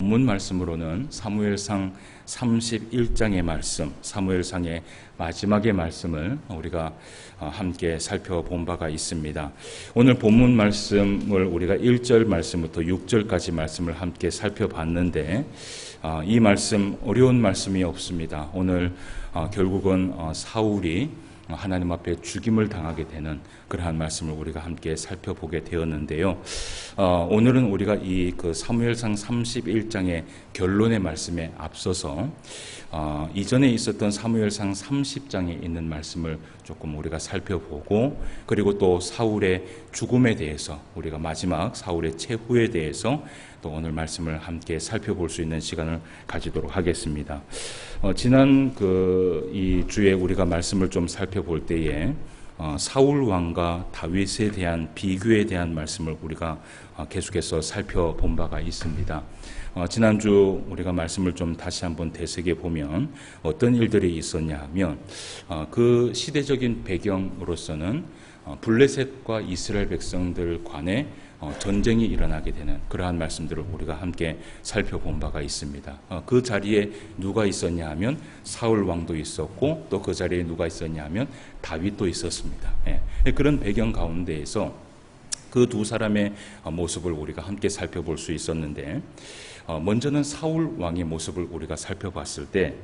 본문 말씀으로는 사무엘상 31장의 말씀, 사무엘상의 마지막의 말씀을 우리가 함께 살펴본 바가 있습니다. 오늘 본문 말씀을 우리가 1절 말씀부터 6절까지 말씀을 함께 살펴봤는데 이 말씀 어려운 말씀이 없습니다. 오늘 결국은 사울이 하나님 앞에 죽임을 당하게 되는 그러한 말씀을 우리가 함께 살펴보게 되었는데요. 오늘은 우리가 이 사무엘상 31장의 결론의 말씀에 앞서서 이전에 있었던 사무엘상 30장에 있는 말씀을 조금 우리가 살펴보고, 그리고 또 사울의 죽음에 대해서, 우리가 마지막 사울의 최후에 대해서 또 오늘 말씀을 함께 살펴볼 수 있는 시간을 가지도록 하겠습니다. 지난 이 주에 우리가 말씀을 좀 살펴볼 때에 사울 왕과 다윗에 대한 비교에 대한 말씀을 우리가 계속해서 살펴본 바가 있습니다. 지난주 우리가 말씀을 좀 다시 한번 되새겨 보면 어떤 일들이 있었냐 하면 그 시대적인 배경으로서는 블레셋과 이스라엘 백성들 간에 전쟁이 일어나게 되는 그러한 말씀들을 우리가 함께 살펴본 바가 있습니다. 그 자리에 누가 있었냐 하면 사울 왕도 있었고, 또 그 자리에 누가 있었냐 하면 다윗도 있었습니다. 그런 배경 가운데에서 그 두 사람의 모습을 우리가 함께 살펴볼 수 있었는데, 먼저는 사울 왕의 모습을 우리가 살펴봤을 때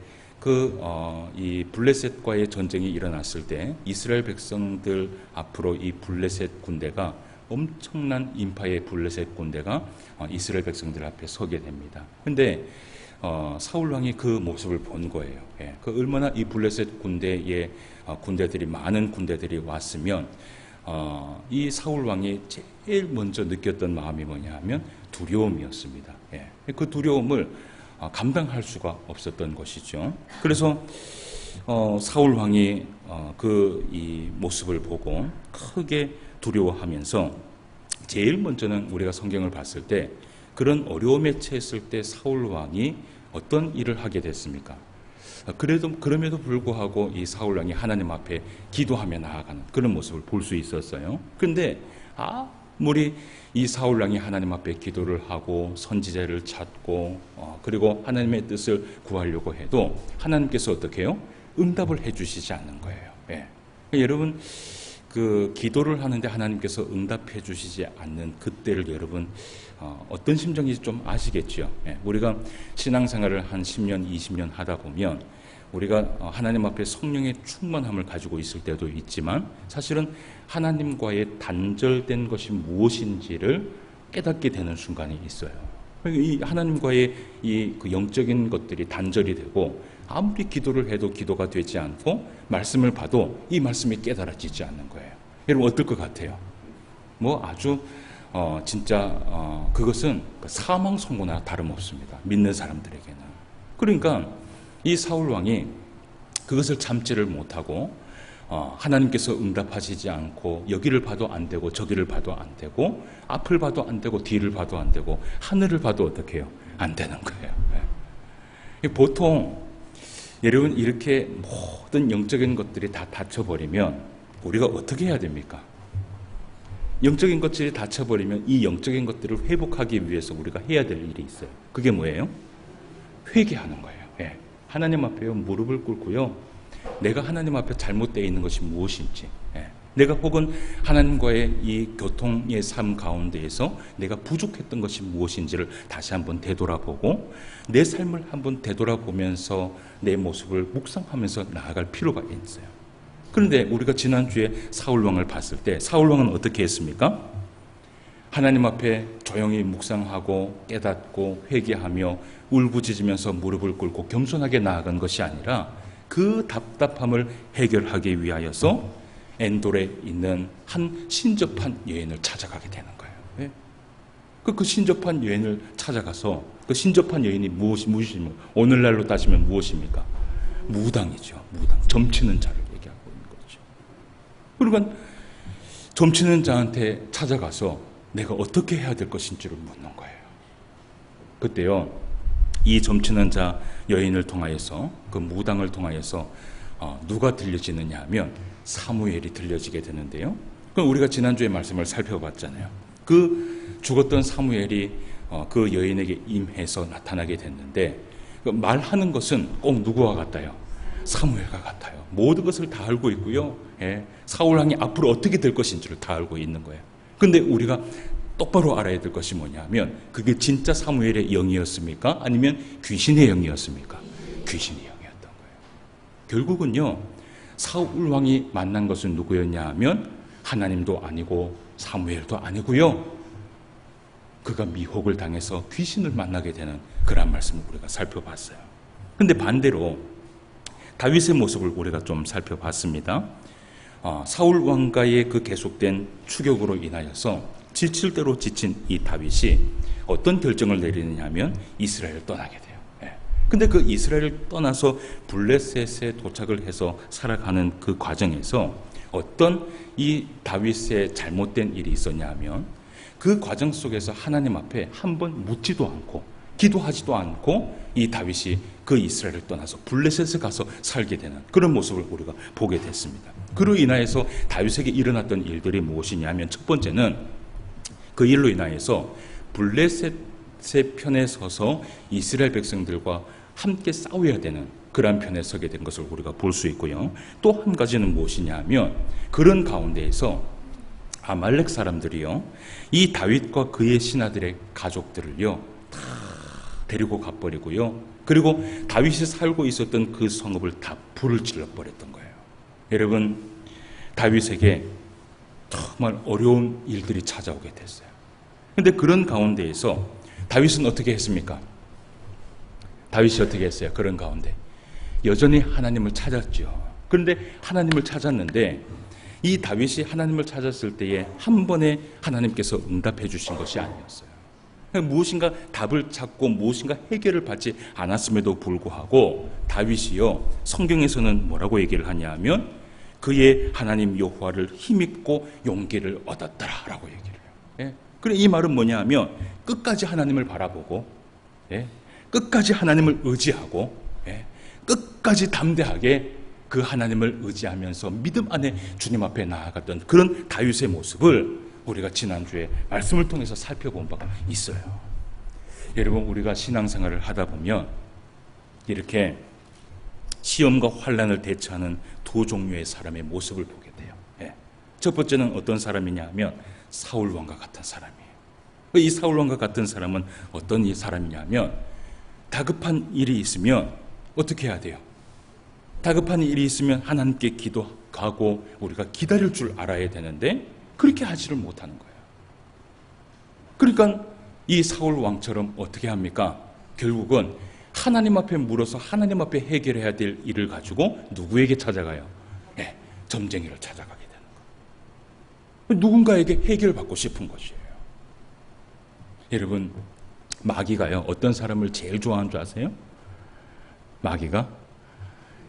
이 블레셋과의 전쟁이 일어났을 때 이스라엘 백성들 앞으로 이 블레셋 군대가, 엄청난 인파의 블레셋 군대가 이스라엘 백성들 앞에 서게 됩니다. 그런데 사울 왕이 그 모습을 본 거예요. 얼마나 이 블레셋 군대에 군대들이, 많은 군대들이 왔으면 이 사울 왕이 제일 먼저 느꼈던 마음이 뭐냐 하면 두려움이었습니다. 그 두려움을 감당할 수가 없었던 것이죠. 그래서 사울 왕이 이 모습을 보고 크게 두려워하면서, 제일 먼저는 우리가 성경을 봤을 때 그런 어려움에 처했을 때 사울 왕이 어떤 일을 하게 됐습니까? 그럼에도 불구하고 이 사울 왕이 하나님 앞에 기도하며 나아가는 그런 모습을 볼 수 있었어요. 그런데 아무리 이 사울 왕이 하나님 앞에 기도를 하고 선지자를 찾고 그리고 하나님의 뜻을 구하려고 해도 하나님께서 어떻게 해요? 응답을 해주시지 않는 거예요. 여러분, 기도를 하는데 하나님께서 응답해 주시지 않는 그때를 여러분 어떤 심정인지 좀 아시겠죠? 우리가 신앙생활을 한 10년, 20년 하다 보면 우리가 하나님 앞에 성령의 충만함을 가지고 있을 때도 있지만, 사실은 하나님과의 단절된 것이 무엇인지를 깨닫게 되는 순간이 있어요. 이 하나님과의 그 영적인 것들이 단절이 되고, 아무리 기도를 해도 기도가 되지 않고 말씀을 봐도 이 말씀이 깨달아지지 않는 거예요. 여러분 어떨 것 같아요? 아주 진짜 그것은 사망 선고나 다름없습니다. 믿는 사람들에게는. 그러니까 이 사울 왕이 그것을 참지를 못하고 하나님께서 응답하시지 않고, 여기를 봐도 안 되고 저기를 봐도 안 되고, 앞을 봐도 안 되고 뒤를 봐도 안 되고 하늘을 봐도 어떻게 해요? 안 되는 거예요. 보통 여러분 이렇게 모든 영적인 것들이 다 닫혀버리면 우리가 어떻게 해야 됩니까? 영적인 것들이 닫혀버리면 이 영적인 것들을 회복하기 위해서 우리가 해야 될 일이 있어요. 그게 뭐예요? 회개하는 거예요. 하나님 앞에 무릎을 꿇고요, 내가 하나님 앞에 잘못되어 있는 것이 무엇인지, 내가 혹은 하나님과의 이 교통의 삶 가운데에서 내가 부족했던 것이 무엇인지를 다시 한번 되돌아보고, 내 삶을 한번 되돌아보면서 내 모습을 묵상하면서 나아갈 필요가 있어요. 그런데 우리가 지난주에 사울왕을 봤을 때 사울왕은 어떻게 했습니까? 하나님 앞에 조용히 묵상하고 깨닫고 회개하며 울부짖으면서 무릎을 꿇고 겸손하게 나아간 것이 아니라, 그 답답함을 해결하기 위하여서 엔돌에 있는 한 신접한 여인을 찾아가게 되는 거예요. 그 신접한 여인을 찾아가서, 그 신접한 여인이 무엇입니까? 오늘날로 따지면 무엇입니까? 무당이죠. 무당. 점치는 자를 얘기하고 있는 거죠. 그러니까 점치는 자한테 찾아가서 내가 어떻게 해야 될 것인지를 묻는 거예요. 그때요, 이 점치는 자 여인을 통하여서, 그 무당을 통하여서 누가 들려지느냐 하면 사무엘이 들려지게 되는데요. 그럼 우리가 지난주에 말씀을 살펴봤잖아요. 그 죽었던 사무엘이 그 여인에게 임해서 나타나게 됐는데 그 말하는 것은 꼭 누구와 같아요? 사무엘과 같아요. 모든 것을 다 알고 있고요. 예, 사울 왕이 앞으로 어떻게 될 것인지를 다 알고 있는 거예요. 근데 우리가 똑바로 알아야 될 것이 뭐냐면 그게 진짜 사무엘의 영이었습니까? 아니면 귀신의 영이었습니까? 귀신의 영이었던 거예요. 결국은요, 사울 왕이 만난 것은 누구였냐 하면 하나님도 아니고 사무엘도 아니고요. 그가 미혹을 당해서 귀신을 만나게 되는 그런 말씀을 우리가 살펴봤어요. 근데 반대로 다윗의 모습을 우리가 좀 살펴봤습니다. 사울 왕과의 그 계속된 추격으로 인하여서 지칠 대로 지친 이 다윗이 어떤 결정을 내리느냐 하면 이스라엘을 떠나게 돼요. 근데 그 이스라엘을 떠나서 블레셋에 도착을 해서 살아가는 그 과정에서 어떤 이 다윗의 잘못된 일이 있었냐 하면 그 과정 속에서 하나님 앞에 한번 묻지도 않고 기도하지도 않고 이 다윗이 그 이스라엘을 떠나서 블레셋에 가서 살게 되는 그런 모습을 우리가 보게 됐습니다. 그로 인하여서 다윗에게 일어났던 일들이 무엇이냐면 첫 번째는 그 일로 인하여서 블레셋의 편에 서서 이스라엘 백성들과 함께 싸워야 되는 그러한 편에 서게 된 것을 우리가 볼 수 있고요. 또 한 가지는 무엇이냐 하면 그런 가운데에서 아말렉 사람들이요, 이 다윗과 그의 신하들의 가족들을요 다 데리고 가버리고요. 그리고 다윗이 살고 있었던 그 성읍을 다 불을 질러버렸던 거예요. 여러분, 다윗에게 정말 어려운 일들이 찾아오게 됐어요. 근데 그런 가운데에서 다윗은 어떻게 했습니까? 다윗이 어떻게 했어요? 그런 가운데 여전히 하나님을 찾았죠. 그런데 하나님을 찾았는데 이 다윗이 하나님을 찾았을 때에 한 번에 하나님께서 응답해 주신 것이 아니었어요. 무엇인가 답을 찾고 무엇인가 해결을 받지 않았음에도 불구하고 다윗이요, 성경에서는 뭐라고 얘기를 하냐 하면 그의 하나님 여호와를 힘입고 용기를 얻었더라라고 얘기를 해요. 예? 그래, 이 말은 뭐냐 하면 끝까지 하나님을 바라보고, 예? 끝까지 하나님을 의지하고, 예? 끝까지 담대하게 그 하나님을 의지하면서 믿음 안에 주님 앞에 나아갔던 그런 다윗의 모습을 우리가 지난주에 말씀을 통해서 살펴본 바가 있어요. 여러분, 우리가 신앙생활을 하다 보면 이렇게 시험과 환난을 대처하는 두 종류의 사람의 모습을 보게 돼요. 예. 첫 번째는 어떤 사람이냐 하면 사울 왕과 같은 사람이에요. 이 사울 왕과 같은 사람은 어떤 이 사람이냐 면 다급한 일이 있으면 어떻게 해야 돼요? 다급한 일이 있으면 하나님께 기도하고 우리가 기다릴 줄 알아야 되는데 그렇게 하지를 못하는 거예요. 그러니까 이 사울 왕처럼 어떻게 합니까? 결국은 하나님 앞에 물어서 하나님 앞에 해결해야 될 일을 가지고 누구에게 찾아가요? 예, 점쟁이를 찾아가게 되는 거예요. 누군가에게 해결받고 싶은 것이에요. 여러분, 마귀가요, 어떤 사람을 제일 좋아하는 줄 아세요? 마귀가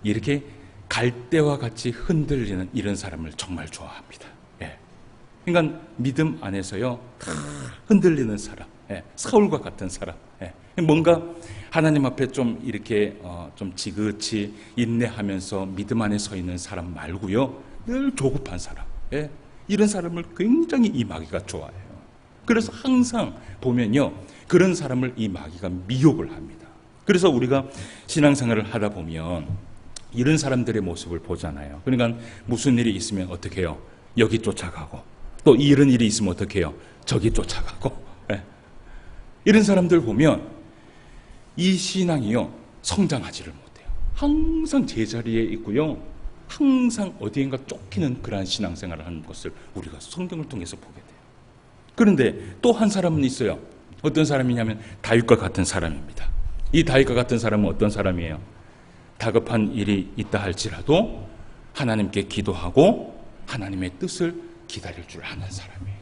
이렇게 갈대와 같이 흔들리는 이런 사람을 정말 좋아합니다. 예. 그러니까 믿음 안에서요, 다 흔들리는 사람, 예. 사울과 같은 사람, 예. 뭔가 하나님 앞에 좀 이렇게 좀 지긋이 인내하면서 믿음 안에 서 있는 사람 말고요, 늘 조급한 사람, 예. 이런 사람을 굉장히 이 마귀가 좋아해요. 그래서 항상 보면요, 그런 사람을 이 마귀가 미혹을 합니다. 그래서 우리가 신앙생활을 하다 보면 이런 사람들의 모습을 보잖아요. 그러니까 무슨 일이 있으면 어떻게 해요? 여기 쫓아가고, 또 이런 일이 있으면 어떻게 해요? 저기 쫓아가고. 네. 이런 사람들 보면 이 신앙이요, 성장하지를 못해요. 항상 제자리에 있고요, 항상 어디엔가 쫓기는 그러한 신앙생활을 하는 것을 우리가 성경을 통해서 보게 돼요. 그런데 또 한 사람은 있어요. 어떤 사람이냐면 다윗과 같은 사람입니다. 이 다윗과 같은 사람은 어떤 사람이에요? 다급한 일이 있다 할지라도 하나님께 기도하고 하나님의 뜻을 기다릴 줄 아는 사람이에요.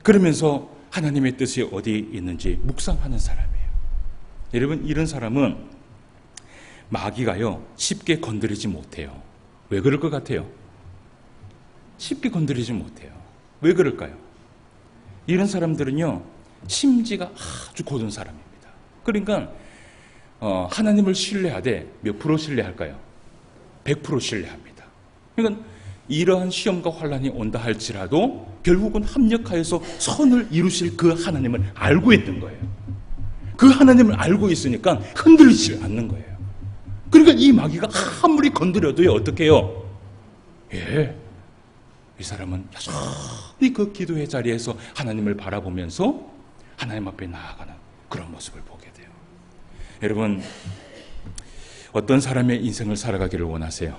그러면서 하나님의 뜻이 어디에 있는지 묵상하는 사람이에요. 여러분, 이런 사람은 마귀가요, 쉽게 건드리지 못해요. 왜 그럴 것 같아요? 쉽게 건드리지 못해요. 왜 그럴까요? 이런 사람들은요, 심지가 아주 고든 사람입니다. 그러니까 하나님을 신뢰하되 몇 프로 신뢰할까요? 100% 신뢰합니다. 그러니까 이러한 시험과 환란이 온다 할지라도 결국은 합력하여서 선을 이루실 그 하나님을 알고 있던 거예요. 그 하나님을 알고 있으니까 흔들리지 않는 거예요. 그러니까 이 마귀가 아무리 건드려도요, 어떻게 해요? 이 사람은 여전히 그 기도의 자리에서 하나님을 바라보면서 하나님 앞에 나아가는 그런 모습을 보게 돼요. 여러분, 어떤 사람의 인생을 살아가기를 원하세요?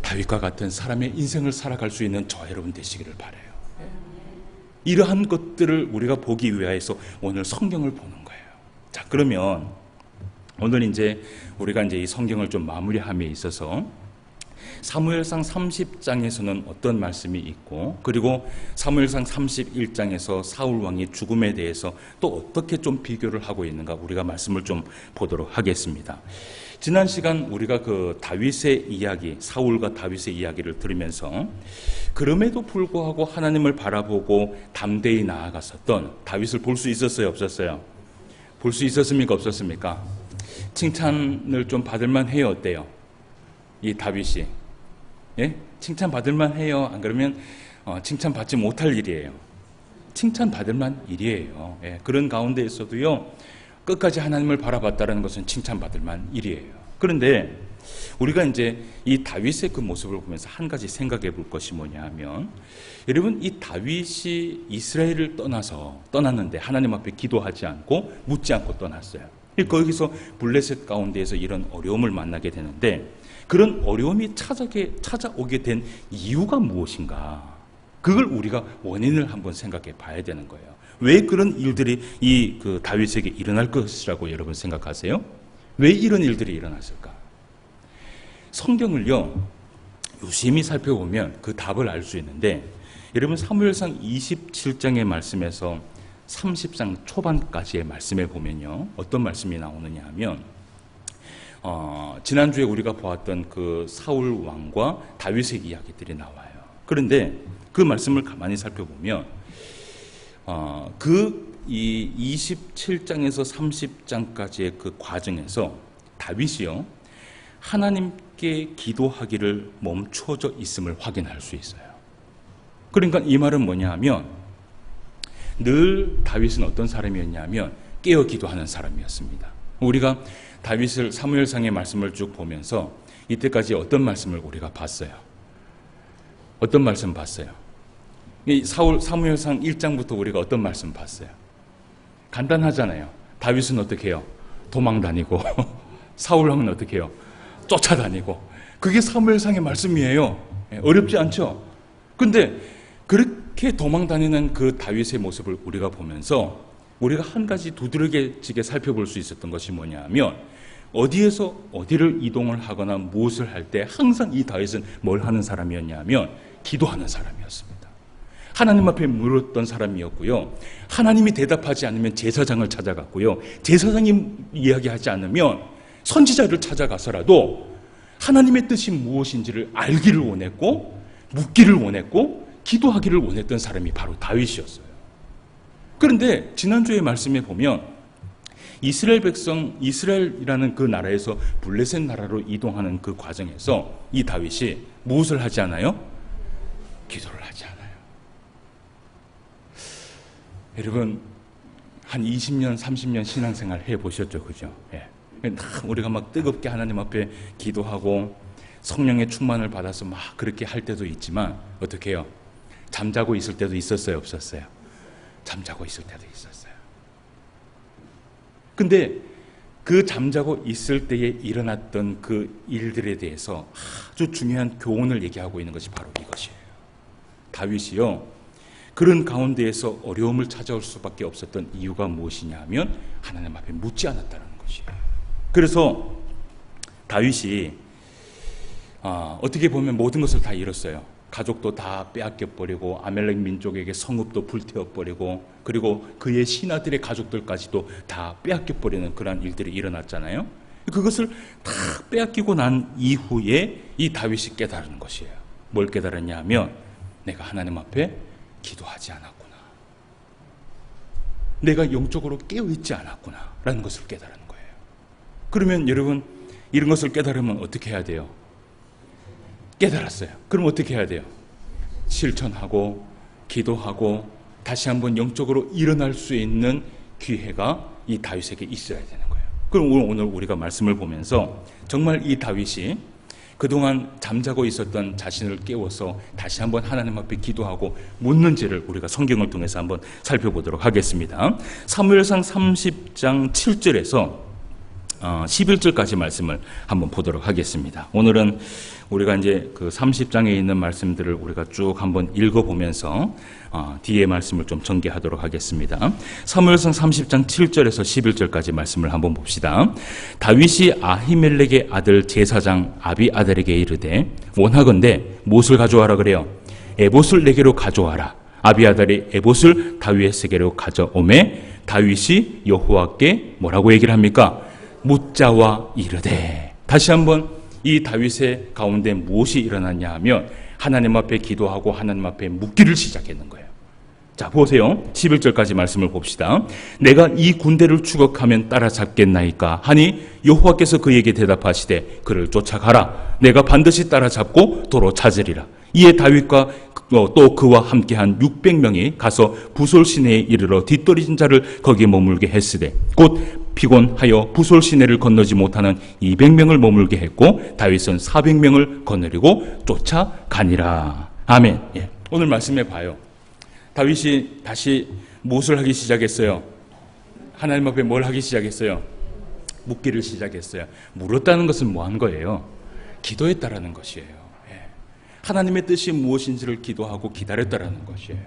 다윗과 같은 사람의 인생을 살아갈 수 있는 저 여러분 되시기를 바라요. 이러한 것들을 우리가 보기 위해서 오늘 성경을 보는 거예요. 자, 그러면 오늘 이제 우리가 이제 이 성경을 좀 마무리함에 있어서 사무엘상 30장에서는 어떤 말씀이 있고, 그리고 사무엘상 31장에서 사울 왕의 죽음에 대해서 또 어떻게 좀 비교를 하고 있는가 우리가 말씀을 좀 보도록 하겠습니다. 지난 시간 우리가 그 다윗의 이야기, 사울과 다윗의 이야기를 들으면서 그럼에도 불구하고 하나님을 바라보고 담대히 나아갔었던 다윗을 볼 수 있었어요, 없었어요? 볼 수 있었습니까, 없었습니까? 칭찬을 좀 받을만 해요, 어때요? 이 다윗이, 예? 칭찬 받을만 해요. 안 그러면 칭찬받지 못할 일이에요. 칭찬 받을만 일이에요. 예, 그런 가운데에서도요, 끝까지 하나님을 바라봤다는 것은 칭찬받을만 일이에요. 그런데 우리가 이제 이 다윗의 그 모습을 보면서 한 가지 생각해 볼 것이 뭐냐 하면, 여러분, 이 다윗이 이스라엘을 떠났는데 하나님 앞에 기도하지 않고 묻지 않고 떠났어요. 거기서 블레셋 가운데에서 이런 어려움을 만나게 되는데, 그런 어려움이 찾아오게 된 이유가 무엇인가? 그걸 우리가 원인을 한번 생각해 봐야 되는 거예요. 왜 그런 일들이 이 그 다윗에게 일어날 것이라고 여러분 생각하세요? 왜 이런 일들이 일어났을까? 성경을요, 유심히 살펴보면 그 답을 알 수 있는데, 여러분 사무엘상 27장의 말씀에서 30장 초반까지의 말씀에 보면요, 어떤 말씀이 나오느냐 하면, 지난주에 우리가 보았던 그 사울 왕과 다윗의 이야기들이 나와요. 그런데 그 말씀을 가만히 살펴보면 이 27장에서 30장까지의 그 과정에서 다윗이요, 하나님께 기도하기를 멈춰져 있음을 확인할 수 있어요. 그러니까 이 말은 뭐냐 하면, 늘 다윗은 어떤 사람이었냐면 깨어 기도하는 사람이었습니다. 우리가 다윗을 사무엘상의 말씀을 쭉 보면서 이때까지 어떤 말씀을 우리가 봤어요? 어떤 말씀 봤어요? 사무엘상 1장부터 우리가 어떤 말씀 봤어요? 간단하잖아요. 다윗은 어떻게 해요? 도망 다니고 사울 왕은 어떻게 해요? 쫓아다니고. 그게 사무엘상의 말씀이에요. 어렵지 않죠? 근데 그렇게 도망 다니는 그 다윗의 모습을 우리가 보면서 우리가 한 가지 두드러지게 살펴볼 수 있었던 것이 뭐냐 하면, 어디에서 어디를 이동을 하거나 무엇을 할 때 항상 이 다윗은 뭘 하는 사람이었냐 하면 기도하는 사람이었습니다. 하나님 앞에 물었던 사람이었고요, 하나님이 대답하지 않으면 제사장을 찾아갔고요, 제사장이 이야기하지 않으면 선지자를 찾아가서라도 하나님의 뜻이 무엇인지를 알기를 원했고, 묻기를 원했고, 기도하기를 원했던 사람이 바로 다윗이었어요. 그런데 지난주의 말씀에 보면 이스라엘 백성, 이스라엘이라는 그 나라에서 블레셋 나라로 이동하는 그 과정에서 이 다윗이 무엇을 하지 않아요? 기도를 하지 않아요. 여러분, 한 20년, 30년 신앙생활 해보셨죠? 그죠? 예. 우리가 막 뜨겁게 하나님 앞에 기도하고 성령의 충만을 받아서 막 그렇게 할 때도 있지만, 어떻게 해요? 잠자고 있을 때도 있었어요, 없었어요? 잠자고 있을 때도 있었어요. 근데 그 잠자고 있을 때에 일어났던 그 일들에 대해서 아주 중요한 교훈을 얘기하고 있는 것이 바로 이것이에요. 다윗이요, 그런 가운데에서 어려움을 찾아올 수밖에 없었던 이유가 무엇이냐 하면 하나님 앞에 묻지 않았다는 것이에요. 그래서 다윗이 어떻게 보면 모든 것을 다 잃었어요. 가족도 다 빼앗겨버리고, 아멜렉 민족에게 성읍도 불태워버리고, 그리고 그의 신하들의 가족들까지도 다 빼앗겨버리는 그런 일들이 일어났잖아요. 그것을 다 빼앗기고 난 이후에 이 다윗이 깨달은 것이에요. 뭘 깨달았냐 하면, 내가 하나님 앞에 기도하지 않았구나, 내가 영적으로 깨어있지 않았구나 라는 것을 깨달은 거예요. 그러면 여러분, 이런 것을 깨달으면 어떻게 해야 돼요? 깨달았어요. 그럼 어떻게 해야 돼요? 실천하고 기도하고 다시 한번 영적으로 일어날 수 있는 기회가 이 다윗에게 있어야 되는 거예요. 그럼 오늘 우리가 말씀을 보면서 정말 이 다윗이 그동안 잠자고 있었던 자신을 깨워서 다시 한번 하나님 앞에 기도하고 묻는지를 우리가 성경을 통해서 한번 살펴보도록 하겠습니다. 사무엘상 30장 7절에서 11절까지 말씀을 한번 보도록 하겠습니다. 오늘은 우리가 이제 그 30장에 있는 말씀들을 우리가 쭉 한번 읽어보면서 뒤에 말씀을 좀 전개하도록 하겠습니다. 사무엘상 30장 7절에서 11절까지 말씀을 한번 봅시다. 다윗이 아히멜렉의 아들 제사장 아비아달에게 이르되 원하건대 못을 가져와라 그래요. 에봇을 내게로 가져와라. 아비아달이 에봇을 다윗에게로 가져오매 다윗이 여호와께 뭐라고 얘기를 합니까? 묻자와 이르되. 다시 한번 이 다윗의 가운데 무엇이 일어났냐 하면 하나님 앞에 기도하고 하나님 앞에 묻기를 시작했는 거예요. 자, 보세요. 11절까지 말씀을 봅시다. 내가 이 군대를 추격하면 따라잡겠나이까 하니 여호와께서 그에게 대답하시되 그를 쫓아가라. 내가 반드시 따라잡고 도로 찾으리라. 이에 다윗과 또 그와 함께한 600명이 가서 부솔 시내에 이르러 뒤떨어진 자를 거기에 머물게 했으되 곧 피곤하여 부솔 시내를 건너지 못하는 200명을 머물게 했고 다윗은 400명을 거느리고 쫓아가니라. 아멘. 예. 오늘 말씀해 봐요. 다윗이 다시 무엇을 하기 시작했어요? 하나님 앞에 뭘 하기 시작했어요? 묻기를 시작했어요. 물었다는 것은 뭐 한 거예요? 기도했다라는 것이에요. 예. 하나님의 뜻이 무엇인지를 기도하고 기다렸다라는 것이에요.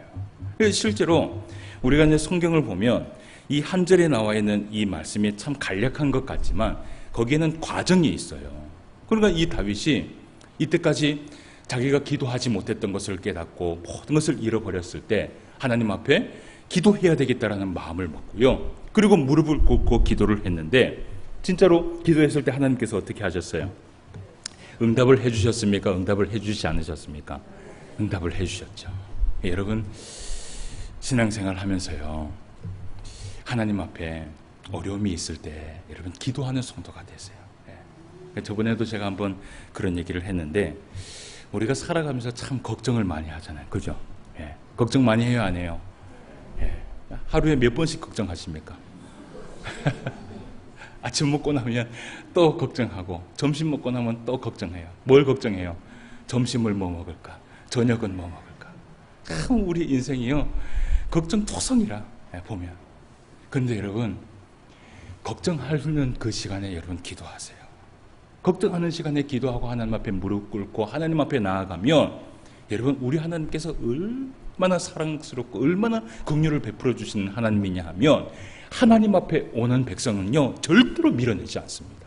그래서 실제로 우리가 이제 성경을 보면 이 한 절에 나와 있는 이 말씀이 참 간략한 것 같지만 거기에는 과정이 있어요. 그러니까 이 다윗이 이때까지 자기가 기도하지 못했던 것을 깨닫고 모든 것을 잃어버렸을 때 하나님 앞에 기도해야 되겠다라는 마음을 먹고요. 그리고 무릎을 꿇고 기도를 했는데 진짜로 기도했을 때 하나님께서 어떻게 하셨어요? 응답을 해주셨습니까? 응답을 해주시지 않으셨습니까? 응답을 해주셨죠. 여러분 신앙생활 하면서요. 하나님 앞에 어려움이 있을 때 여러분 기도하는 성도가 되세요. 예. 저번에도 제가 한번 그런 얘기를 했는데 우리가 살아가면서 참 걱정을 많이 하잖아요. 그죠? 예. 걱정 많이 해요, 안 해요? 예. 하루에 몇 번씩 걱정하십니까? 아침 먹고 나면 또 걱정하고 점심 먹고 나면 또 걱정해요. 뭘 걱정해요? 점심을 뭐 먹을까? 저녁은 뭐 먹을까? 참 우리 인생이요. 걱정토성이라 보면. 그런데 여러분 걱정하는 그 시간에 여러분 기도하세요. 걱정하는 시간에 기도하고 하나님 앞에 무릎 꿇고 하나님 앞에 나아가면 여러분 우리 하나님께서 얼마나 사랑스럽고 얼마나 긍휼을 베풀어 주시는 하나님이냐 하면 하나님 앞에 오는 백성은요 절대로 밀어내지 않습니다.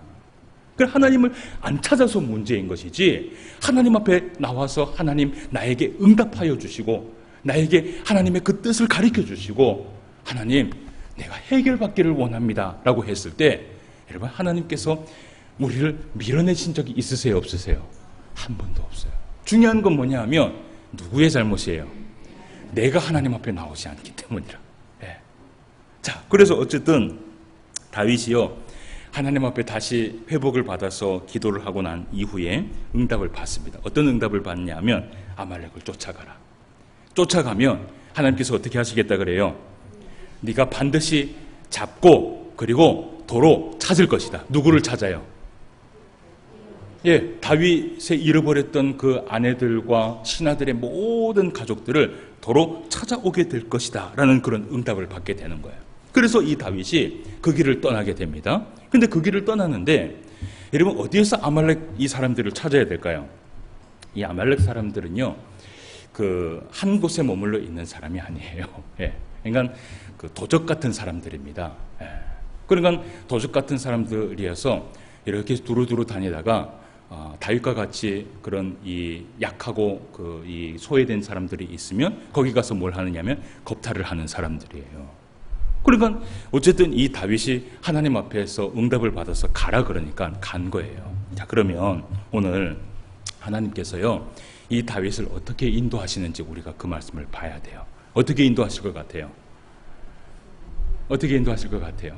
그러니까 하나님을 안 찾아서 문제인 것이지 하나님 앞에 나와서 하나님 나에게 응답하여 주시고 나에게 하나님의 그 뜻을 가르쳐 주시고 하나님 내가 해결받기를 원합니다 라고 했을 때 여러분 하나님께서 우리를 밀어내신 적이 있으세요? 없으세요? 한 번도 없어요. 중요한 건 뭐냐 하면 누구의 잘못이에요? 내가 하나님 앞에 나오지 않기 때문이라. 예. 자, 그래서 어쨌든 다윗이요 하나님 앞에 다시 회복을 받아서 기도를 하고 난 이후에 응답을 받습니다. 어떤 응답을 받냐면 아말렉을 쫓아가라. 쫓아가면 하나님께서 어떻게 하시겠다 그래요? 네가 반드시 잡고 그리고 도로 찾을 것이다. 누구를 찾아요? 예, 다윗의 잃어버렸던 그 아내들과 신하들의 모든 가족들을 도로 찾아오게 될 것이다 라는 그런 응답을 받게 되는 거예요. 그래서 이 다윗이 그 길을 떠나게 됩니다. 근데 그 길을 떠나는데 여러분 어디에서 아말렉 이 사람들을 찾아야 될까요? 이 아말렉 사람들은요 그 한 곳에 머물러 있는 사람이 아니에요. 예. 그러니까 그 도적 같은 사람들입니다. 예. 그러니까 도적 같은 사람들이어서 이렇게 두루두루 다니다가 다윗과 같이 그런 이 약하고 그 이 소외된 사람들이 있으면 거기 가서 뭘 하느냐면 겁탈을 하는 사람들이에요. 그러니까 어쨌든 이 다윗이 하나님 앞에서 응답을 받아서 가라 그러니까 간 거예요. 자, 그러면 오늘 하나님께서요 이 다윗을 어떻게 인도하시는지 우리가 그 말씀을 봐야 돼요. 어떻게 인도하실 것 같아요? 어떻게 인도하실 것 같아요?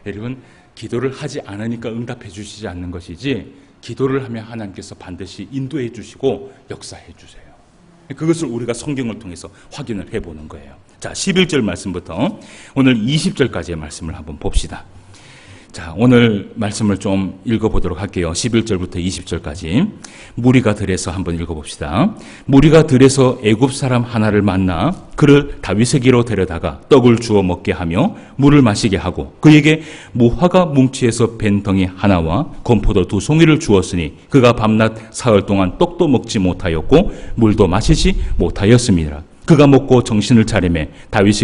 여러분 기도를 하지 않으니까 응답해 주시지 않는 것이지 기도를 하면 하나님께서 반드시 인도해 주시고 역사해 주세요. 그것을 우리가 성경을 통해서 확인을 해보는 거예요. 자, 11절 말씀부터 오늘 20절까지의 말씀을 한번 봅시다. 자, 오늘 말씀을 좀 읽어보도록 할게요. 11절부터 20절까지. 무리가 들에서 한번 읽어봅시다. 무리가 들에서 애굽 사람 하나를 만나 그를 다윗에게로 데려다가 떡을 주어 먹게 하며 물을 마시게 하고 그에게 무화과 뭉치에서 벤 덩이 하나와 건포도 2송이를 주었으니 그가 밤낮 사흘 동안 떡도 먹지 못하였고 물도 마시지 못하였습니다. 그가 먹고 정신을 차리매 다윗이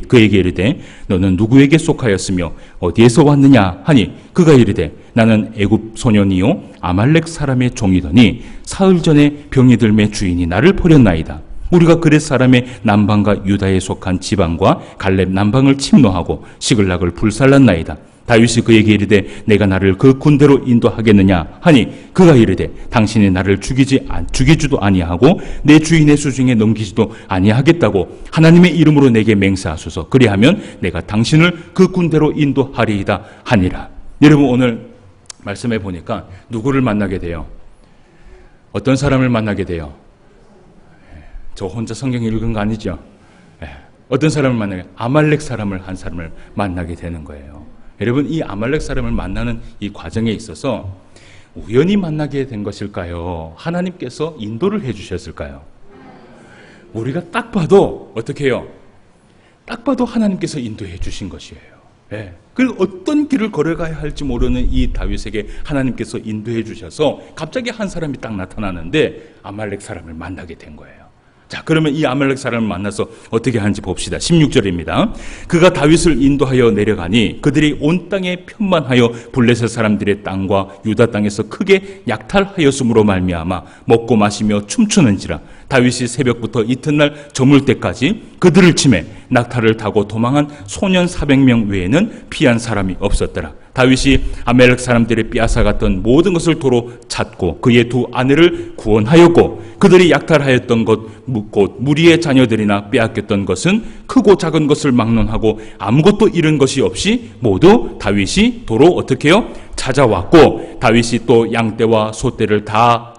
그에게 이르되 너는 누구에게 속하였으며 어디에서 왔느냐 하니 그가 이르되 나는 애굽 소년이요 아말렉 사람의 종이더니 사흘 전에 병이 들매 주인이 나를 버렸나이다. 우리가 그렛 사람의 남방과 유다에 속한 지방과 갈렙 남방을 침노하고 시글락을 불살랐나이다. 다윗이 그에게 이르되 내가 나를 그 군대로 인도하겠느냐 하니 그가 이르되 당신이 나를 죽이지도 아니하고 내 주인의 수중에 넘기지도 아니하겠다고 하나님의 이름으로 내게 맹세하소서. 그리하면 내가 당신을 그 군대로 인도하리이다 하니라. 여러분, 오늘 말씀해 보니까 누구를 만나게 돼요? 어떤 사람을 만나게 돼요? 저 혼자 성경 읽은 거 아니죠? 어떤 사람을 만나게, 아말렉 사람을 한 사람을 만나게 되는 거예요. 여러분, 이 아말렉 사람을 만나는 이 과정에 있어서 우연히 만나게 된 것일까요? 하나님께서 인도를 해 주셨을까요? 우리가 딱 봐도 어떻게 해요? 딱 봐도 하나님께서 인도해 주신 것이에요. 예. 그리고 어떤 길을 걸어가야 할지 모르는 이 다윗에게 하나님께서 인도해 주셔서 갑자기 한 사람이 딱 나타나는데 아말렉 사람을 만나게 된 거예요. 자, 그러면 이 아말렉 사람을 만나서 어떻게 하는지 봅시다. 16절입니다. 그가 다윗을 인도하여 내려가니 그들이 온 땅에 편만하여 블레셋 사람들의 땅과 유다 땅에서 크게 약탈하였으므로 말미암아 먹고 마시며 춤추는지라. 다윗이 새벽부터 이튿날 저물 때까지 그들을 치매 낙타를 타고 도망한 소년 400명 외에는 피한 사람이 없었더라. 다윗이 아말렉 사람들의 빼앗아갔던 모든 것을 도로 찾고 그의 2 아내를 구원하였고 그들이 약탈하였던 것 곧 무리의 자녀들이나 빼앗겼던 것은 크고 작은 것을 막론하고 아무것도 잃은 것이 없이 모두 다윗이 도로 어떻게 해요? 찾아왔고 다윗이 또 양떼와 소떼를 다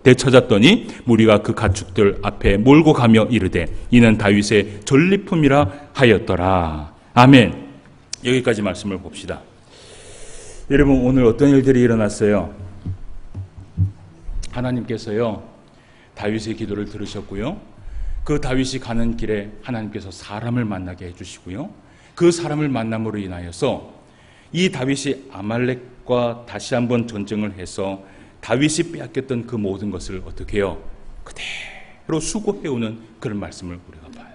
되찾았더니 무리가 그 가축들 앞에 몰고 가며 이르되 이는 다윗의 전리품이라 하였더라. 아멘. 여기까지 말씀을 봅시다. 여러분, 오늘 어떤 일들이 일어났어요? 하나님께서요 다윗의 기도를 들으셨고요, 그 다윗이 가는 길에 하나님께서 사람을 만나게 해주시고요, 그 사람을 만남으로 인하여서 이 다윗이 아말렉과 다시 한번 전쟁을 해서 다윗이 빼앗겼던 그 모든 것을 어떻게 해요? 그대로 수고해오는 그런 말씀을 우리가 봐요.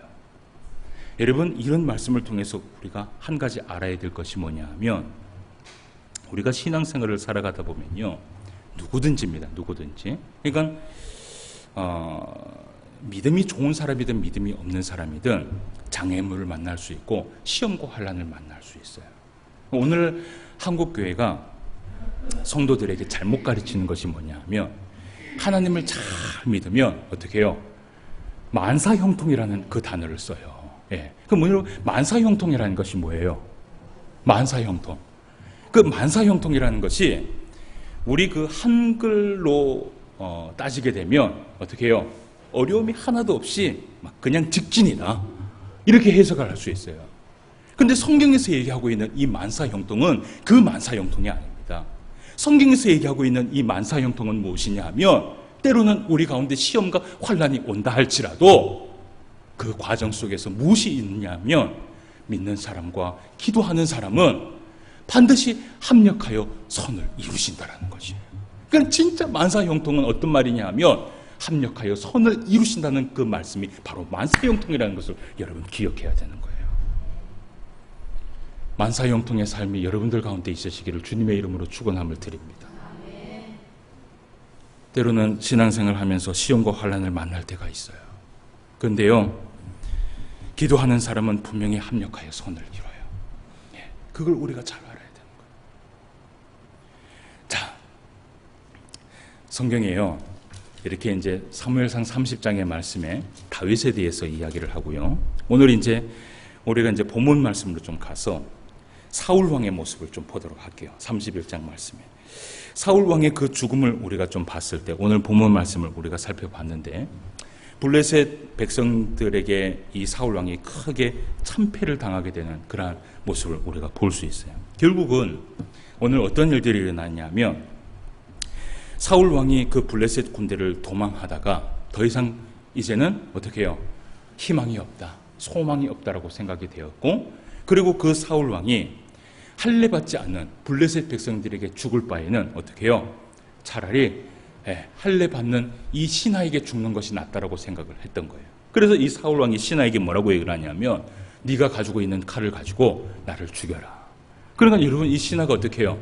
여러분, 이런 말씀을 통해서 우리가 한 가지 알아야 될 것이 뭐냐 하면 우리가 신앙생활을 살아가다 보면요 누구든지입니다. 누구든지. 그러니까 믿음이 좋은 사람이든 믿음이 없는 사람이든 장애물을 만날 수 있고 시험과 환난을 만날 수 있어요. 오늘 한국교회가 성도들에게 잘못 가르치는 것이 뭐냐 하면 하나님을 잘 믿으면 어떻게 해요? 만사형통이라는 그 단어를 써요. 예. 그럼 뭐냐면 만사형통이라는 것이 뭐예요? 만사형통. 그 만사형통이라는 것이 우리 그 한글로 따지게 되면 어떻게 해요? 어려움이 하나도 없이 막 그냥 직진이다. 이렇게 해석을 할 수 있어요. 근데 성경에서 얘기하고 있는 이 만사형통은 그 만사형통이 아닙니다. 성경에서 얘기하고 있는 이 만사형통은 무엇이냐 하면 때로는 우리 가운데 시험과 환난이 온다 할지라도 그 과정 속에서 무엇이 있느냐 하면 믿는 사람과 기도하는 사람은 반드시 합력하여 선을 이루신다라는 것이에요. 그러니까 진짜 만사형통은 어떤 말이냐 하면 합력하여 선을 이루신다는 그 말씀이 바로 만사형통이라는 것을 여러분 기억해야 되는 거예요. 만사형통의 삶이 여러분들 가운데 있으시기를 주님의 이름으로 축원함을 드립니다. 때로는 신앙생활을 하면서 시험과 환난을 만날 때가 있어요. 그런데요, 기도하는 사람은 분명히 합력하여 선을 이뤄요. 그걸 우리가 잘 알아야 되는 거예요. 자, 성경에요, 이렇게 이제 사무엘상 30장의 말씀에 다윗에 대해서 이야기를 하고요. 오늘 이제 우리가 이제 본문 말씀으로 좀 가서 사울 왕의 모습을 좀 보도록 할게요. 31장 말씀에 사울 왕의 그 죽음을 우리가 좀 봤을 때, 오늘 본문 말씀을 우리가 살펴봤는데, 블레셋 백성들에게 이 사울 왕이 크게 참패를 당하게 되는 그러한 모습을 우리가 볼 수 있어요. 결국은 오늘 어떤 일들이 일어났냐면, 사울 왕이 그 블레셋 군대를 도망하다가 더 이상 이제는 어떻게 해요? 희망이 없다, 소망이 없다라고 생각이 되었고, 그리고 그 사울 왕이 할례받지 않는 블레셋 백성들에게 죽을 바에는 어떻게 해요? 차라리 할례받는 이 신하에게 죽는 것이 낫다라고 생각을 했던 거예요. 그래서 이 사울 왕이 신하에게 뭐라고 얘기를 하냐면, 네가 가지고 있는 칼을 가지고 나를 죽여라. 그러니까 여러분, 이 신하가 어떻게 해요?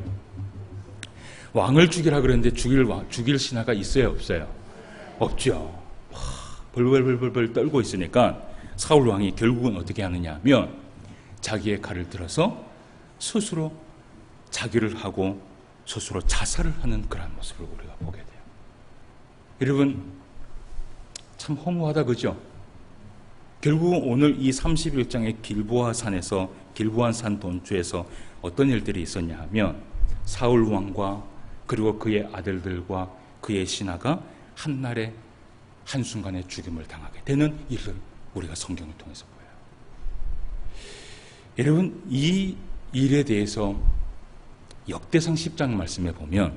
왕을 죽이라 그랬는데 죽일 신하가 있어요, 없어요? 없죠. 벌벌벌벌 떨고 있으니까 사울 왕이 결국은 어떻게 하느냐 하면, 자기의 칼을 들어서 스스로 자기를 하고 스스로 자살을 하는 그런 모습을 우리가 보게 돼요. 여러분, 참 허무하다, 그죠? 결국은 오늘 이 31장의 길보아산 돈주에서 어떤 일들이 있었냐 하면, 사울 왕과 그리고 그의 아들들과 그의 신하가 한날에 한순간에 죽임을 당하게 되는 일을 우리가 성경을 통해서 보여요. 여러분, 이 일에 대해서 역대상 10장 말씀에 보면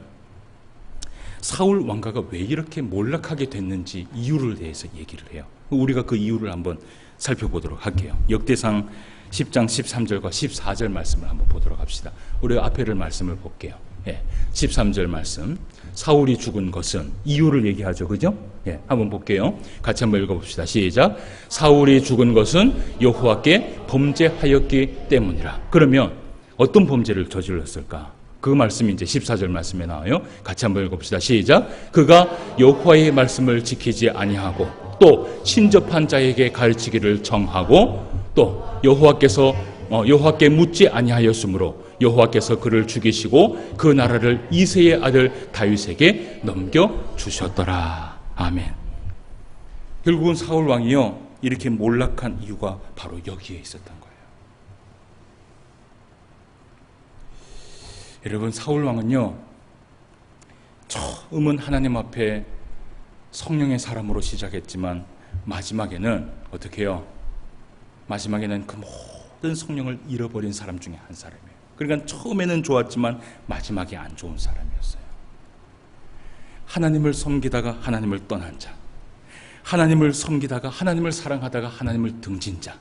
사울 왕가가 왜 이렇게 몰락하게 됐는지 이유를 대해서 얘기를 해요. 우리가 그 이유를 한번 살펴보도록 할게요. 역대상 10장 13절과 14절 말씀을 한번 보도록 합시다. 우리가 앞에를 말씀을 볼게요. 13절 말씀, 사울이 죽은 것은, 이유를 얘기하죠, 그죠? 한번 볼게요. 같이 한번 읽어봅시다. 시작. 사울이 죽은 것은 여호와께 범죄하였기 때문이라. 그러면 어떤 범죄를 저질렀을까? 그 말씀이 이제 14절 말씀에 나와요. 같이 한번 읽어봅시다. 시작. 그가 여호와의 말씀을 지키지 아니하고 또 신접한 자에게 가르치기를 정하고 또 여호와께 묻지 아니하였으므로 여호와께서 그를 죽이시고 그 나라를 이새의 아들 다윗에게 넘겨주셨더라. 아멘. 결국은 사울 왕이요, 이렇게 몰락한 이유가 바로 여기에 있었던 거예요. 여러분, 사울 왕은요, 처음은 하나님 앞에 성령의 사람으로 시작했지만 마지막에는 어떻게 해요? 마지막에는 그 모든 성령을 잃어버린 사람 중에 한 사람이에요. 그러니까 처음에는 좋았지만 마지막에 안 좋은 사람이었어요. 하나님을 섬기다가 하나님을 떠난 자, 하나님을 섬기다가 하나님을 사랑하다가 하나님을 등진 자,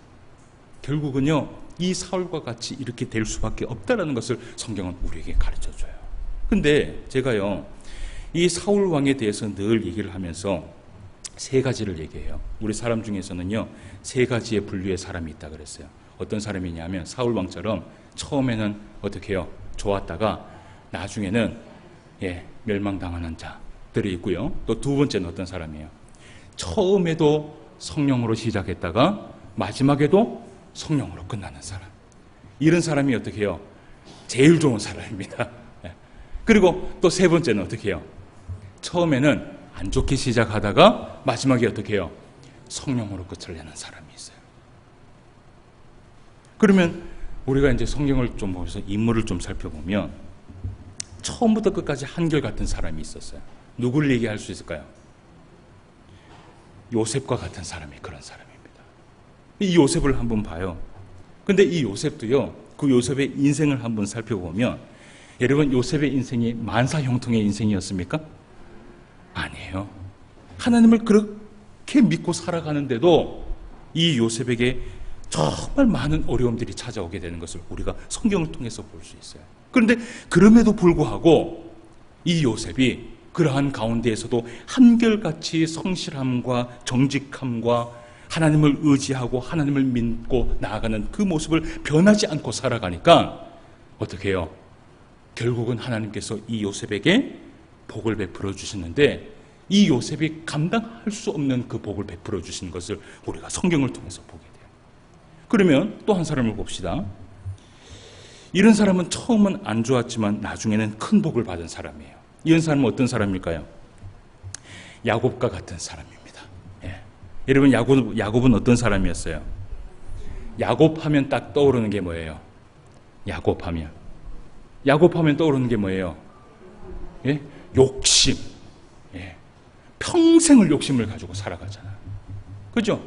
결국은요, 이 사울과 같이 이렇게 될 수밖에 없다는 것을 성경은 우리에게 가르쳐줘요. 근데 제가요, 이 사울 왕에 대해서 늘 얘기를 하면서 세 가지를 얘기해요. 우리 사람 중에서는요, 세 가지의 분류의 사람이 있다 그랬어요. 어떤 사람이냐면, 사울 왕처럼 처음에는 어떻게 해요? 좋았다가 나중에는 멸망당하는 자들이 있고요. 또 두 번째는 어떤 사람이에요? 처음에도 성령으로 시작했다가 마지막에도 성령으로 끝나는 사람. 이런 사람이 어떻게 해요? 제일 좋은 사람입니다. 그리고 또 세 번째는 어떻게 해요? 처음에는 안 좋게 시작하다가 마지막에 어떻게 해요? 성령으로 끝을 내는 사람이 있어요. 그러면 우리가 이제 성경을 좀 보면서 인물을 좀 살펴보면 처음부터 끝까지 한결같은 사람이 있었어요. 누구를 얘기할 수 있을까요? 요셉과 같은 사람이 그런 사람입니다. 이 요셉을 한번 봐요. 근데 이 요셉도요, 그 요셉의 인생을 한번 살펴보면, 여러분, 요셉의 인생이 만사 형통의 인생이었습니까? 아니에요. 하나님을 그렇게 믿고 살아가는데도 이 요셉에게 정말 많은 어려움들이 찾아오게 되는 것을 우리가 성경을 통해서 볼 수 있어요. 그런데 그럼에도 불구하고 이 요셉이 그러한 가운데에서도 한결같이 성실함과 정직함과 하나님을 의지하고 하나님을 믿고 나아가는 그 모습을 변하지 않고 살아가니까 어떻게 해요? 결국은 하나님께서 이 요셉에게 복을 베풀어 주시는데, 이 요셉이 감당할 수 없는 그 복을 베풀어 주신 것을 우리가 성경을 통해서 보게 돼요. 그러면 또 한 사람을 봅시다. 이런 사람은 처음은 안 좋았지만 나중에는 큰 복을 받은 사람이에요. 이런 사람은 어떤 사람일까요? 야곱과 같은 사람입니다. 여러분, 야곱은 어떤 사람이었어요? 야곱 하면 딱 떠오르는 게 뭐예요? 야곱하면 떠오르는 게 뭐예요? 예? 욕심. 예. 평생을 욕심을 가지고 살아가잖아요. 그죠?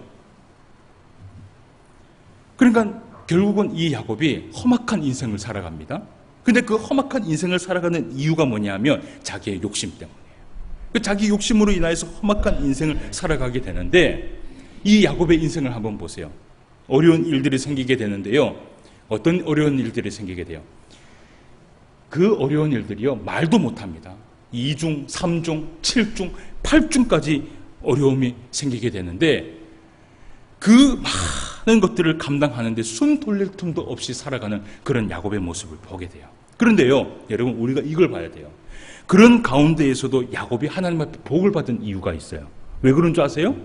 그러니까 결국은 이 야곱이 험악한 인생을 살아갑니다. 근데 그 험악한 인생을 살아가는 이유가 뭐냐면 자기의 욕심 때문이에요. 자기 욕심으로 인하여서 험악한 인생을 살아가게 되는데, 이 야곱의 인생을 한번 보세요. 어려운 일들이 생기게 되는데요. 어떤 어려운 일들이 생기게 돼요? 그 어려운 일들이요, 말도 못합니다. 2중, 3중, 7중, 8중까지 어려움이 생기게 되는데, 그 많은 것들을 감당하는데 숨 돌릴 틈도 없이 살아가는 그런 야곱의 모습을 보게 돼요. 그런데요, 여러분, 우리가 이걸 봐야 돼요. 그런 가운데에서도 야곱이 하나님 앞에 복을 받은 이유가 있어요. 왜 그런 줄 아세요?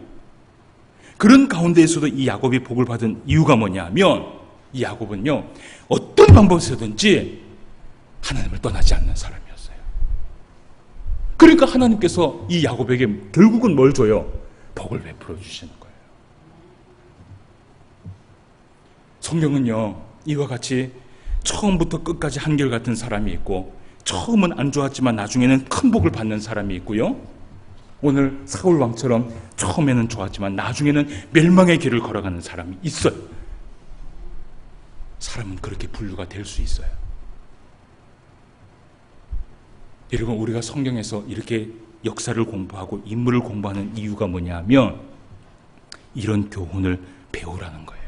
그런 가운데에서도 이 야곱이 복을 받은 이유가 뭐냐면, 이 야곱은요, 어떤 방법에서든지 하나님을 떠나지 않는 사람이었어요. 그러니까 하나님께서 이 야곱에게 결국은 뭘 줘요? 복을 베풀어 주시는 거예요. 성경은요, 이와 같이 처음부터 끝까지 한결같은 사람이 있고, 처음은 안 좋았지만 나중에는 큰 복을 받는 사람이 있고요, 오늘 사울 왕처럼 처음에는 좋았지만 나중에는 멸망의 길을 걸어가는 사람이 있어요. 사람은 그렇게 분류가 될 수 있어요. 여러분, 우리가 성경에서 이렇게 역사를 공부하고 인물을 공부하는 이유가 뭐냐면 이런 교훈을 배우라는 거예요.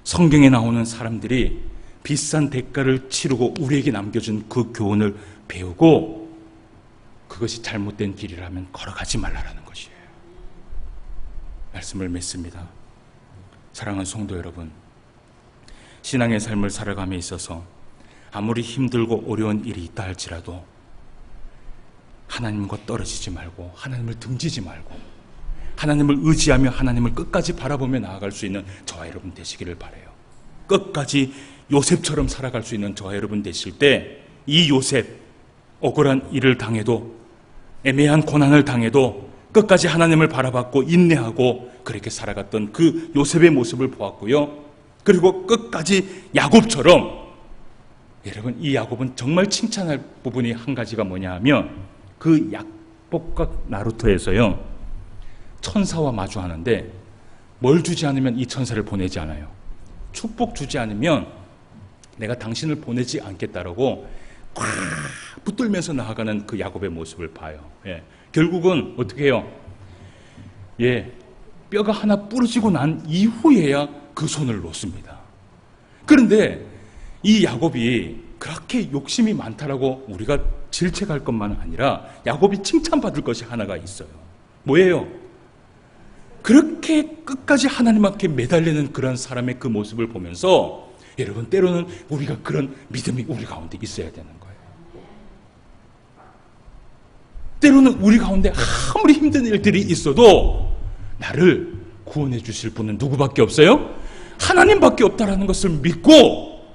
성경에 나오는 사람들이 비싼 대가를 치르고 우리에게 남겨준 그 교훈을 배우고 그것이 잘못된 길이라면 걸어가지 말라라는 것이에요. 말씀을 맺습니다. 사랑하는 성도 여러분, 신앙의 삶을 살아감에 있어서 아무리 힘들고 어려운 일이 있다 할지라도 하나님과 떨어지지 말고 하나님을 등지지 말고 하나님을 의지하며 하나님을 끝까지 바라보며 나아갈 수 있는 저와 여러분 되시기를 바라요. 끝까지 요셉처럼 살아갈 수 있는 저와 여러분 되실 때, 이 요셉 억울한 일을 당해도 애매한 고난을 당해도 끝까지 하나님을 바라봤고 인내하고 그렇게 살아갔던 그 요셉의 모습을 보았고요. 그리고 끝까지 야곱처럼, 여러분, 이 야곱은 정말 칭찬할 부분이 한 가지가 뭐냐 하면 그 약복각 나루토에서요, 천사와 마주하는데 뭘 주지 않으면 이 천사를 보내지 않아요. 축복 주지 않으면 내가 당신을 보내지 않겠다라고 꽉 붙들면서 나아가는 그 야곱의 모습을 봐요. 예. 결국은 어떻게 해요? 예, 뼈가 하나 부러지고 난 이후에야 그 손을 놓습니다. 그런데 이 야곱이 그렇게 욕심이 많다라고 우리가 질책할 것만 아니라 야곱이 칭찬받을 것이 하나가 있어요. 뭐예요? 그렇게 끝까지 하나님 앞에 매달리는 그런 사람의 그 모습을 보면서 여러분, 때로는 우리가 그런 믿음이 우리 가운데 있어야 되는 거예요. 때로는 우리 가운데 아무리 힘든 일들이 있어도 나를 구원해 주실 분은 누구밖에 없어요? 하나님밖에 없다라는 것을 믿고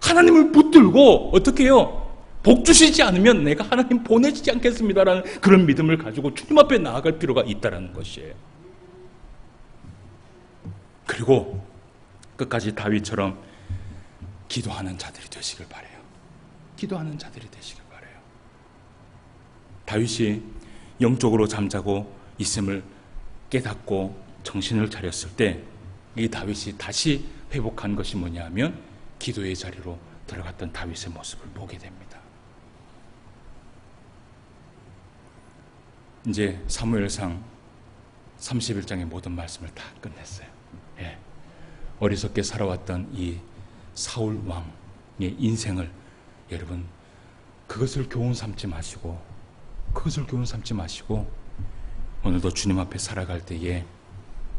하나님을 붙들고 어떻게 해요? 복 주시지 않으면 내가 하나님 보내지 않겠습니다라는 그런 믿음을 가지고 주님 앞에 나아갈 필요가 있다는 것이에요. 그리고 끝까지 다윗처럼 기도하는 자들이 되시길 바라요. 기도하는 자들이 되시길 바라요. 다윗이 영적으로 잠자고 있음을 깨닫고 정신을 차렸을 때 이 다윗이 다시 회복한 것이 뭐냐 하면 기도의 자리로 들어갔던 다윗의 모습을 보게 됩니다. 이제 사무엘상 31장의 모든 말씀을 다 끝냈어요. 예. 어리석게 살아왔던 이 사울 왕의 인생을 여러분, 그것을 교훈 삼지 마시고 오늘도 주님 앞에 살아갈 때에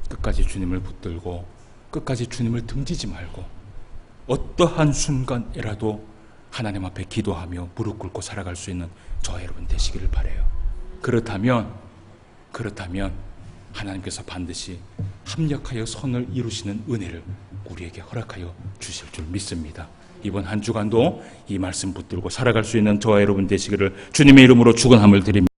끝까지 주님을 붙들고 끝까지 주님을 등지지 말고 어떠한 순간이라도 하나님 앞에 기도하며 무릎 꿇고 살아갈 수 있는 저와 여러분 되시기를 바라요. 그렇다면 하나님께서 반드시 합력하여 선을 이루시는 은혜를 우리에게 허락하여 주실 줄 믿습니다. 이번 한 주간도 이 말씀 붙들고 살아갈 수 있는 저와 여러분 되시기를 주님의 이름으로 축원함을 드립니다.